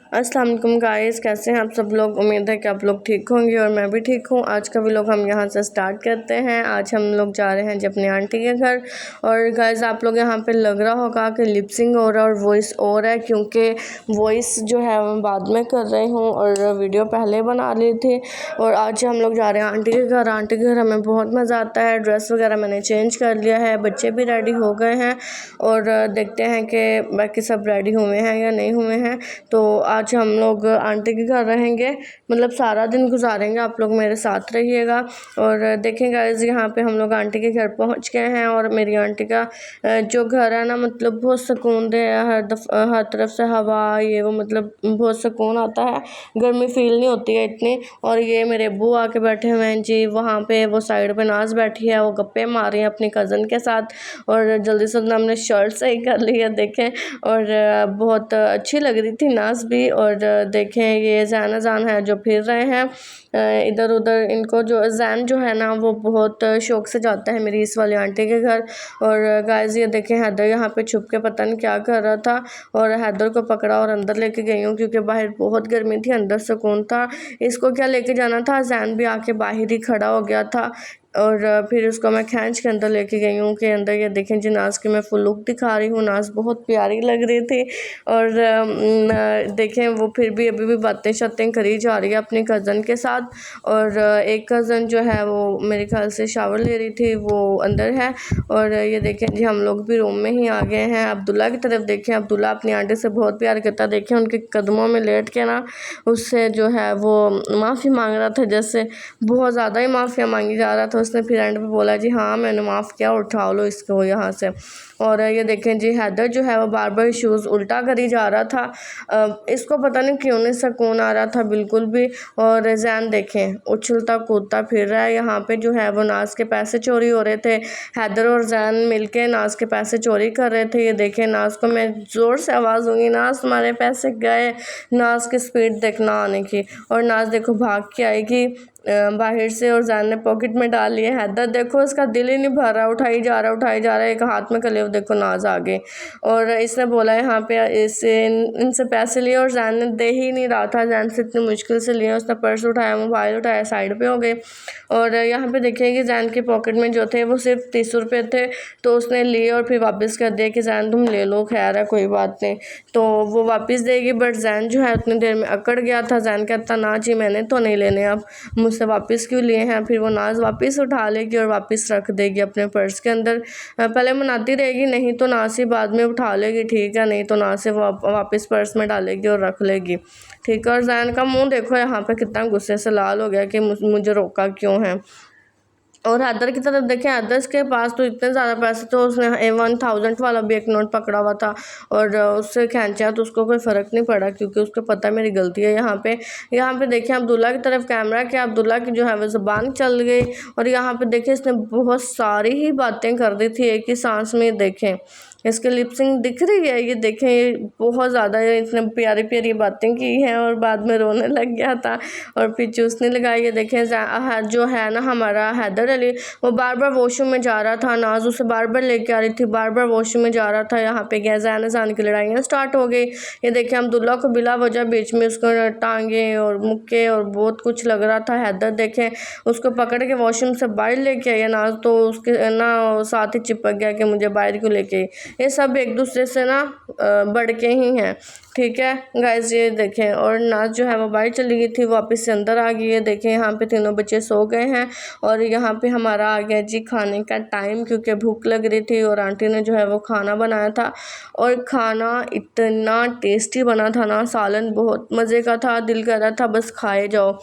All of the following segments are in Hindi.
अस्सलाम वालेकुम गाइस, कैसे हैं आप सब लोग। उम्मीद है कि आप लोग ठीक होंगे और मैं भी ठीक हूँ। आज का व्लॉग हम यहाँ से स्टार्ट करते हैं। आज हम लोग जा रहे हैं जी अपनी आंटी के घर। और गाइस आप लोग यहाँ पे लग रहा होगा कि लिपसिंग हो रहा है और वॉइस और है, क्योंकि वॉइस जो है मैं बाद में कर रही हूँ और वीडियो पहले बना ली थी। और आज हम लोग जा रहे हैं आंटी के घर। आंटी के घर हमें बहुत मज़ा आता है। ड्रेस वगैरह मैंने चेंज कर लिया है, बच्चे भी रेडी हो गए हैं और देखते हैं कि बाकी सब रेडी हुए हैं या नहीं हुए हैं। तो आज हम लोग आंटी के घर रहेंगे, मतलब सारा दिन गुजारेंगे। आप लोग मेरे साथ रहिएगा और देखें गाइस, यहाँ पे हम लोग आंटी के घर पहुँच गए हैं। और मेरी आंटी का जो घर है ना, मतलब बहुत सुकून दे है। हर तरफ से हवा, ये वो, मतलब बहुत सुकून आता है, गर्मी फील नहीं होती है इतनी। और ये मेरे अब्बू आके बैठे हुए हैं जी वहाँ पे, वो साइड पे नाज बैठी है, वो गप्पे मार रही हैं अपनी कज़न के साथ। और जल्दी से हमने शर्ट सही कर ली है, देखें। और बहुत अच्छी लग रही थी नाज भी। और देखें ये जैन जान है जो फिर रहे हैं इधर उधर। इनको जो जैन जो है ना, वो बहुत शौक से जाता है मेरी इस वाली आंटी के घर। और गाइस ये देखें, हैदर यहाँ पे छुप के पता नहीं क्या कर रहा था और हैदर को पकड़ा और अंदर लेके गई हूँ, क्योंकि बाहर बहुत गर्मी थी, अंदर सुकून था। इसको क्या लेके जाना था, जैन भी आके बाहर ही खड़ा हो गया था। और फिर उसको मैं खींच के अंदर लेके गई हूँ कि अंदर ये देखें जी नाज की मैं फुल लुक दिखा रही हूँ। नाज बहुत प्यारी लग रही थी। और देखें वो फिर भी अभी भी बातें शातें करी जा रही है अपनी कज़न के साथ। और एक कज़न जो है वो मेरे ख्याल से शावर ले रही थी, वो अंदर है। और ये देखें जी हम लोग भी रूम में ही आ गए हैं। अब्दुल्ला की तरफ देखें, अब्दुल्ला अपनी आंटी से बहुत प्यार करता है। देखें उनके कदमों में लेट के ना उससे जो है वो माफ़ी मांग रहा था, जैसे बहुत ज़्यादा ही माफ़िया मांगी जा रहा था। उसने फिर एंड पे बोला जी हाँ मैंने माफ़ किया, उठा लो इसको यहाँ से। और ये देखें जी हैदर जो है वो बार बार शूज़ उल्टा करी जा रहा था। इसको पता नहीं क्यों नहीं सुकून आ रहा था बिल्कुल भी। और जैन देखें उछलता कूदता फिर रहा है। यहाँ पे जो है वो नाज के पैसे चोरी हो रहे थे। हैदर और जैन मिलके नाज के पैसे चोरी कर रहे थे। ये देखें नाज को मैं ज़ोर से आवाज़ दूंगी, नाज तुम्हारे पैसे गए। नाज की स्पीड देखना आने की। और नाज देखो भाग के आएगी बाहर से, और जैन ने पॉकेट में डाल लिए। हैदर देखो उसका दिल ही नहीं भर रहा, उठाई जा रहा है। एक हाथ में कले देखो नाज आ गए। और इसने बोला यहाँ पे इनसे पैसे लिए और जैन ने दे ही नहीं रहा था। जैन से इतनी मुश्किल से लिए, उसने पर्स उठाया, मोबाइल उठाया, साइड पे हो गए। और यहाँ पे देखिए कि जैन के पॉकेट में जो थे वो सिर्फ 30 रुपये थे, तो उसने लिए और फिर वापस कर दिया कि जैन तुम ले लो, खैर है कोई बात नहीं। तो वो वापस देगी, बट जैन जो है उतनी देर में अकड़ गया था। जैन कहता ना जी मैंने तो नहीं लेने, अब मुझसे वापस क्यों लिए हैं। फिर वो नाज वापस उठा लेगी और वापस रख देगी अपने पर्स के अंदर। पहले मनाती रहेगी, नहीं तो नाज ही बाद में उठा लेगी, ठीक है, नहीं तो नाज से वापस पर्स में डालेगी और रख लेगी, ठीक है। और जैन का मुंह देखो यहाँ पे कितना गुस्से से लाल हो गया कि मुझे रोका क्यों है। और हैदर की तरफ देखें, हैदर के पास तो इतने ज़्यादा पैसे, तो उसने 1000 वाला भी एक नोट पकड़ा हुआ था और उससे खींचा, तो उसको कोई फ़र्क नहीं पड़ा, क्योंकि उसको पता मेरी गलती है। यहाँ पे देखें अब्दुल्ला की तरफ कैमरा कि अब्दुल्ला की जो है वो ज़बान चल गई। और यहाँ पे देखें इसने बहुत सारी ही बातें कर दी थी एक ही सांस में। देखें इसकी लिपसिंग दिख रही है, ये देखें ये बहुत ज़्यादा इसने प्यारी प्यारी बातें की हैं और बाद में रोने लग गया था और फिर चूसने लगा। ये देखें जो है ना हमारा हैदर अली, वो बार बार वॉशरूम में जा रहा था। नाज उसे बार बार लेके आ रही थी, बार बार वॉशरूम में जा रहा था। यहाँ पे गया जैन जान की लड़ाइयाँ स्टार्ट हो गई। ये देखें अब्दुल्ला को बिला वजह बीच में उसको टांगे और मुक्के और बहुत कुछ लग रहा था। हैदर देखें उसको पकड़ के वॉशरूम से बाहर लेके आया नाज, तो उसके ना साथ ही चिपक गया कि मुझे बाहर क्यों लेके। ये सब एक दूसरे से ना बढ़ के ही हैं, ठीक है गाइस। ये देखें और नाज जो है वो बाहर चली गई थी, वापस से अंदर आ गई है। देखें यहाँ पे तीनों बच्चे सो गए हैं और यहाँ पे हमारा आ गया जी खाने का टाइम, क्योंकि भूख लग रही थी और आंटी ने जो है वो खाना बनाया था। और खाना इतना टेस्टी बना था ना, सालन बहुत मज़े का था, दिल कर रहा था बस खाए जाओ।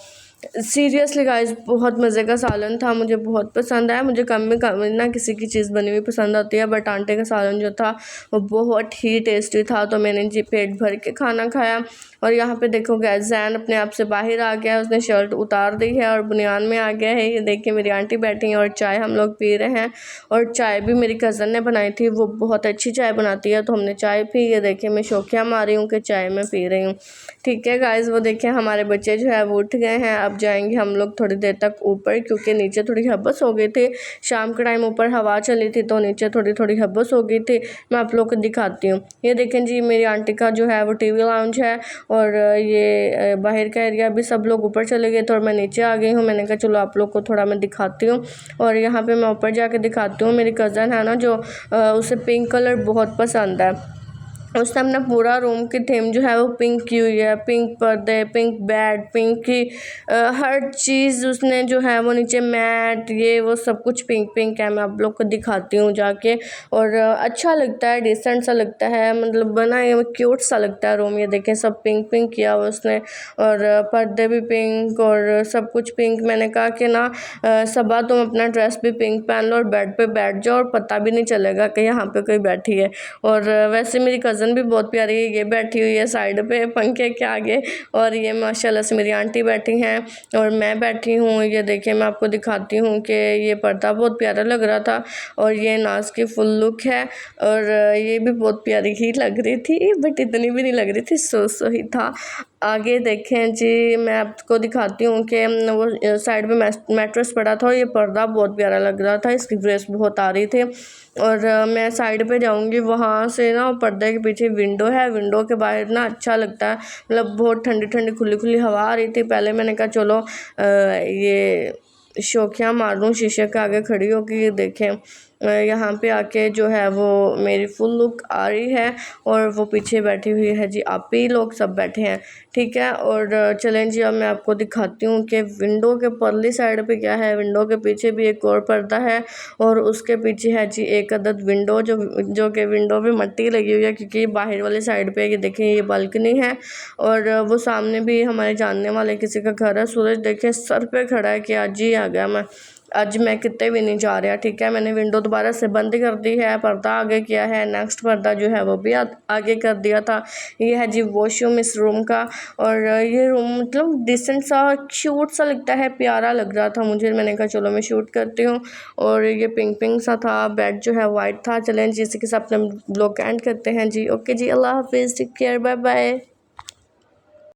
सीरियसली गाइस बहुत मज़े का सालन था, मुझे बहुत पसंद आया। मुझे कम में कम ना किसी की चीज़ बनी हुई पसंद आती है, बट आंटे का सालन जो था वो बहुत ही टेस्टी था, तो मैंने जी पेट भर के खाना खाया। और यहाँ पे देखो गैस जैन अपने आप से बाहर आ गया, उसने शर्ट उतार दी है और बुनियान में आ गया है। ये देखिए मेरी आंटी बैठी हैं और चाय हम लोग पी रहे हैं। और चाय भी मेरी कज़न ने बनाई थी, वो बहुत अच्छी चाय बनाती है, तो हमने चाय पी। ये देखिए मैं शौकिया मारी हूँ कि चाय में पी रही हूँ, ठीक है गाइस। वो देखें हमारे बच्चे जो है वो उठ गए हैं, अब अब जाएंगे हम लोग थोड़ी देर तक ऊपर, क्योंकि नीचे थोड़ी हबस हो गई थी। शाम के टाइम ऊपर हवा चली थी तो नीचे थोड़ी थोड़ी हबस हो गई थी। मैं आप लोग को दिखाती हूँ। ये देखें जी, मेरी आंटी का जो है वो टीवी लाउंज है, और ये बाहर का एरिया भी सब लोग ऊपर चले गए थे और मैं नीचे आ गई हूँ। मैंने कहा चलो आप लोग को थोड़ा मैं दिखाती हूँ, और यहाँ पे मैं ऊपर जाके दिखाती हूँ। मेरी कज़न है ना जो उसे पिंक कलर बहुत पसंद है। उसने अपना पूरा रूम की थीम जो है वो पिंक की हुई है। पिंक पर्दे, पिंक बेड, पिंक की हर चीज़ उसने जो है वो नीचे मैट, ये वो सब कुछ पिंक पिंक है। मैं आप लोग को दिखाती हूँ जाके, और अच्छा लगता है, डिसेंट सा लगता है, मतलब बना ये क्यूट सा लगता है रूम। ये देखें सब पिंक पिंक किया हुआ उसने, और पर्दे भी पिंक और सब कुछ पिंक। मैंने कहा कि ना सबा तुम अपना ड्रेस भी पिंक पहन लो और बेड पे बैठ जाओ और पता भी नहीं चलेगा कि यहाँ पे कोई बैठी है। और वैसे मेरी कज़न भी बहुत प्यारी है, ये बैठी हुई है साइड पे पंखे के आगे, और ये माशाल्लाह से मेरी आंटी बैठी हैं और मैं बैठी हूँ। ये देखिए मैं आपको दिखाती हूँ कि ये पर्दा बहुत प्यारा लग रहा था, और ये नाज की फुल लुक है, और ये भी बहुत प्यारी ही लग रही थी, बट इतनी भी नहीं लग रही थी, सो ही था। आगे देखें जी, मैं आपको दिखाती हूँ कि वो साइड में मैट्रेस पड़ा था और ये पर्दा बहुत प्यारा लग रहा था, इसकी ग्रेस बहुत आ रही थी। और मैं साइड पे जाऊँगी, वहाँ से ना पर्दे के पीछे विंडो है, विंडो के बाहर ना अच्छा लगता है, मतलब बहुत ठंडी ठंडी खुली खुली हवा आ रही थी। पहले मैंने कहा चलो ये शौकियाँ मार लूँ शीशे के आगे खड़ी होकर। ये देखें यहाँ पे आके जो है वो मेरी फुल लुक आ रही है, और वो पीछे बैठी हुई है जी, आप ही लोग सब बैठे हैं, ठीक है। और चलें जी, अब मैं आपको दिखाती हूँ कि विंडो के परली साइड पे क्या है। विंडो के पीछे भी एक और पर्दा है, और उसके पीछे है जी एक अदद विंडो, जो कि विंडो पे मट्टी लगी हुई है, क्योंकि बाहर वाली साइड पे ये देखें ये बालकनी है, और वो सामने भी हमारे जानने वाले किसी का घर है। सूरज देखें सर पे खड़ा है कि आज ही आ गया मैं, आज मैं कितने भी नहीं जा रहा, ठीक है। मैंने विंडो दोबारा से बंद कर दी है, पर्दा आगे किया है, नेक्स्ट पर्दा जो है वो भी आगे कर दिया था। ये है जी वॉशरूम इस रूम का, और ये रूम मतलब डिसेंट सा क्यूट सा लगता है, प्यारा लग रहा था मुझे। मैंने कहा चलो मैं शूट करती हूँ, और ये पिंक पिंक सा था, बेड जो है वाइट था। चलें जी, इसी के साथ अपने ब्लॉग एंड करते हैं जी। ओके जी, अल्लाह हाफिज़, टेक केयर, बाय बाय।